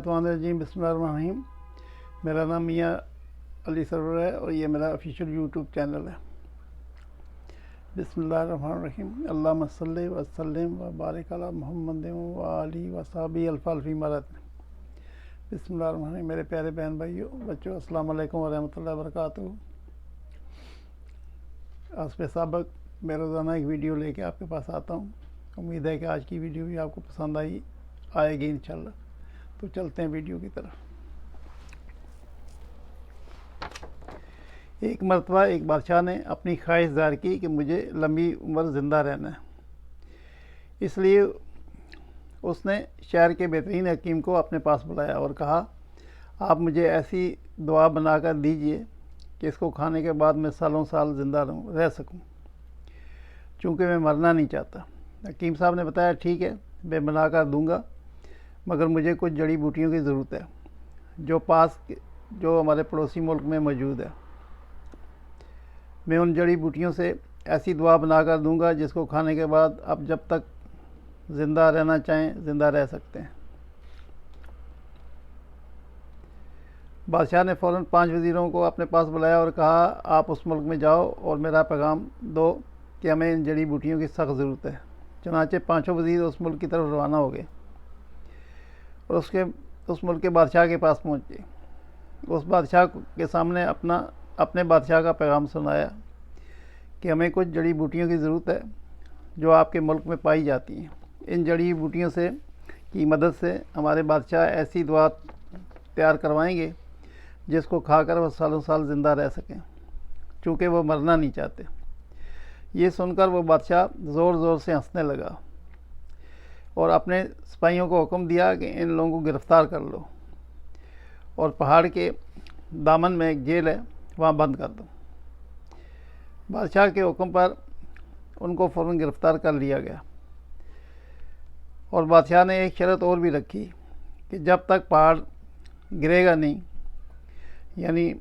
जी बिस्मिल्लाहिर्रहमानिर्रहीम। मेरा नाम मियाँ अली सरवर है और ये मेरा ऑफिशियल यूट्यूब चैनल है। बिस्मिल्लाहिर्रहमानिर्रहीम। अल्लाहुम्मा सल्लि व सल्लिम व बारिक अला मुहम्मद व आलिहि व सहाबिहि अल्फ़ी मरद। बिस्मिल्लाहिर्रहमानिर्रहीम। मेरे प्यारे बहन भाइयों बच्चों, अस्सलाम वालेकुम व रहमतुल्लाहि व बरकातुहू। आज पे सबक मैं रोज़ाना एक वीडियो लेके आपके पास आता हूँ। उम्मीद है कि आज की वीडियो भी आपको पसंद आएगी इंशाल्लाह। तो चलते हैं वीडियो की तरफ। एक मरतबा एक बादशाह ने अपनी ख्वाहिश ज़ाहिर की कि मुझे लंबी उम्र ज़िंदा रहना है। इसलिए उसने शहर के बेहतरीन हकीम को अपने पास बुलाया और कहा, आप मुझे ऐसी दुआ बनाकर दीजिए कि इसको खाने के बाद मैं सालों साल ज़िंदा रह सकूं, चूँकि मैं मरना नहीं चाहता। हकीम साहब ने बताया, ठीक है, मैं बनाकर दूंगा, मगर मुझे कुछ जड़ी बूटियों की ज़रूरत है जो हमारे पड़ोसी मुल्क में मौजूद है। मैं उन जड़ी बूटियों से ऐसी दुआ बनाकर दूंगा जिसको खाने के बाद आप जब तक ज़िंदा रहना चाहें ज़िंदा रह सकते हैं। बादशाह ने फ़ौरन 5 वज़ीरों को अपने पास बुलाया और कहा, आप उस मुल्क में जाओ और मेरा पैगाम दो कि हमें इन जड़ी बूटियों की सख्त ज़रूरत है। चुनांचे 5 वज़ीर उस मुल्क की तरफ रवाना हो गए और उस मुल्क के बादशाह के पास पहुँचे। उस बादशाह के सामने अपने बादशाह का पैगाम सुनाया कि हमें कुछ जड़ी बूटियों की ज़रूरत है जो आपके मुल्क में पाई जाती हैं। इन जड़ी बूटियों की मदद से हमारे बादशाह ऐसी दुआ तैयार करवाएंगे जिसको खाकर वह सालों साल ज़िंदा रह सकें, चूँकि वह मरना नहीं चाहते। ये सुनकर वो बादशाह ज़ोर ज़ोर से हंसने लगा और अपने सिपाहियों को हुक्म दिया कि इन लोगों को गिरफ़्तार कर लो और पहाड़ के दामन में एक जेल है, वहाँ बंद कर दो। बादशाह के हुक्म पर उनको फ़ौरन गिरफ़्तार कर लिया गया और बादशाह ने एक शर्त और भी रखी कि जब तक पहाड़ गिरेगा नहीं, यानी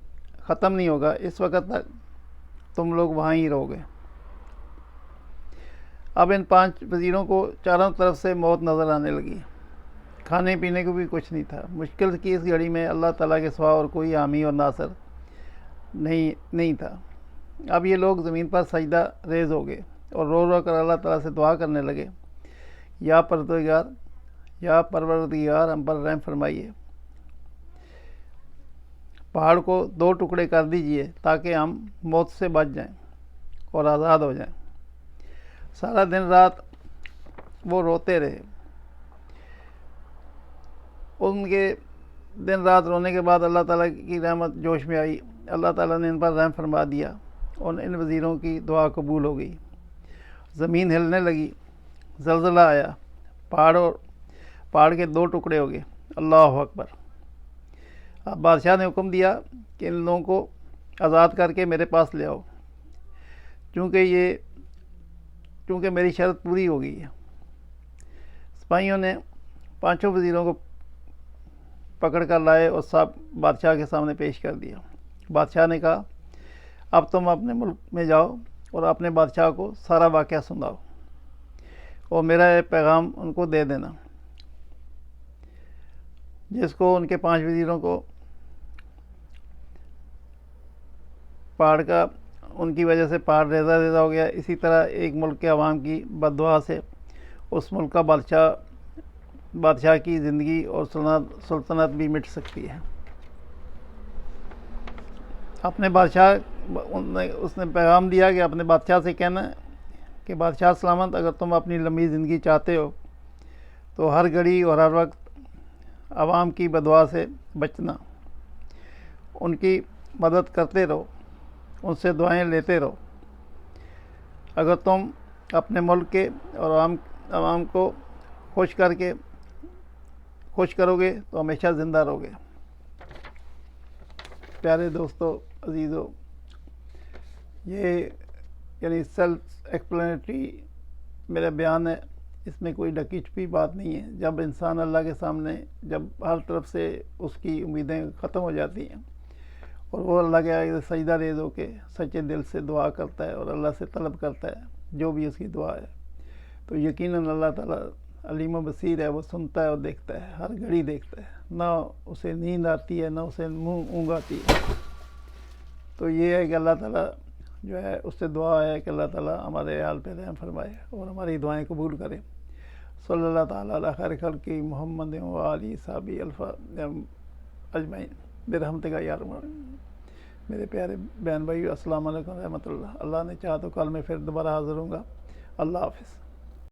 ख़त्म नहीं होगा, इस वक्त तक तुम लोग वहाँ ही रहोगे। अब इन 5 वज़ीरों को चारों तरफ से मौत नज़र आने लगी। खाने पीने को भी कुछ नहीं था। मुश्किल की इस घड़ी में अल्लाह ताला के सिवा और कोई हामी और नासर नहीं था। अब ये लोग ज़मीन पर सजदा रेज़ हो गए और रो रो कर अल्लाह ताला से दुआ करने लगे, या परवरदिगार हम पर रहम फरमाइए, पहाड़ को 2 टुकड़े कर दीजिए ताकि हम मौत से बच जाएं और आज़ाद हो जाएं। सारा दिन रात वो रोते रहे। उनके दिन रात रोने के बाद अल्लाह ताला की रहमत जोश में आई। अल्लाह ताला ने इन पर रहम फरमा दिया और इन वज़ीरों की दुआ कबूल हो गई। ज़मीन हिलने लगी, ज़लज़ला आया, पहाड़ के 2 टुकड़े हो गए। अल्लाह अकबर। अब बादशाह ने हुक्म दिया कि इन लोगों को आज़ाद करके मेरे पास ले आओ, चूँकि मेरी शर्त पूरी हो गई है। सिपाहियों ने 5 वज़ीरों को पकड़ कर लाए और सब बादशाह के सामने पेश कर दिया। बादशाह ने कहा, अब तुम अपने मुल्क में जाओ और अपने बादशाह को सारा वाक़या सुनाओ और मेरा ये पैगाम उनको दे देना, जिसको उनके 5 वज़ीरों को उनकी वजह से पहाड़ रेज़ा रेज़ा हो गया। इसी तरह एक मुल्क के अवाम की बद्दुआ से उस मुल्क का बादशाह की ज़िंदगी और सुल्तनत भी मिट सकती है। अपने बादशाह उसने पैगाम दिया कि अपने बादशाह से कहना कि बादशाह सलामत, अगर तुम अपनी लंबी ज़िंदगी चाहते हो तो हर घड़ी और हर वक्त अवाम की बदुआ से बचना, उनकी मदद करते रहो, उनसे दुआएं लेते रहो। अगर तुम अपने मुल्क के और अवाम को खुश करोगे तो हमेशा ज़िंदा रहोगे। प्यारे दोस्तों, अजीज़ों, ये यानी सेल्फ एक्सप्लेनेटरी मेरा बयान है। इसमें कोई ढकी छुपी बात नहीं है। जब इंसान अल्लाह के सामने जब हर तरफ से उसकी उम्मीदें ख़त्म हो जाती हैं और वो अल्लाह के आगे सजदा रेज़ होके सच्चे दिल से दुआ करता है और अल्लाह से तलब करता है जो भी उसकी दुआ है, तो यकीनन अल्लाह ताला अलीम बसीर है, वो सुनता है और देखता है, हर घड़ी देखता है, ना उसे नींद आती है ना उसे ऊँघ आती है। तो ये है कि अल्लाह ताला जो है उससे दुआ है कि अल्लाह ताला हमारे हाल पे रहम फरमाए और हमारी दुआएं कबूल करे। सल्लल्लाहु ताला अला खैर खल्क़ि मुहम्मद व आलिहि साहबी अल्फा अजमईन बिरहमतिका या अरहम। मेरे प्यारे बहन भाई, अस्सलाम वालेकुम रहमतुल्लाह। अल्लाह ने चाहा तो कल मैं फिर दोबारा हाज़िर हूँगा। अल्लाह हाफ़िज़।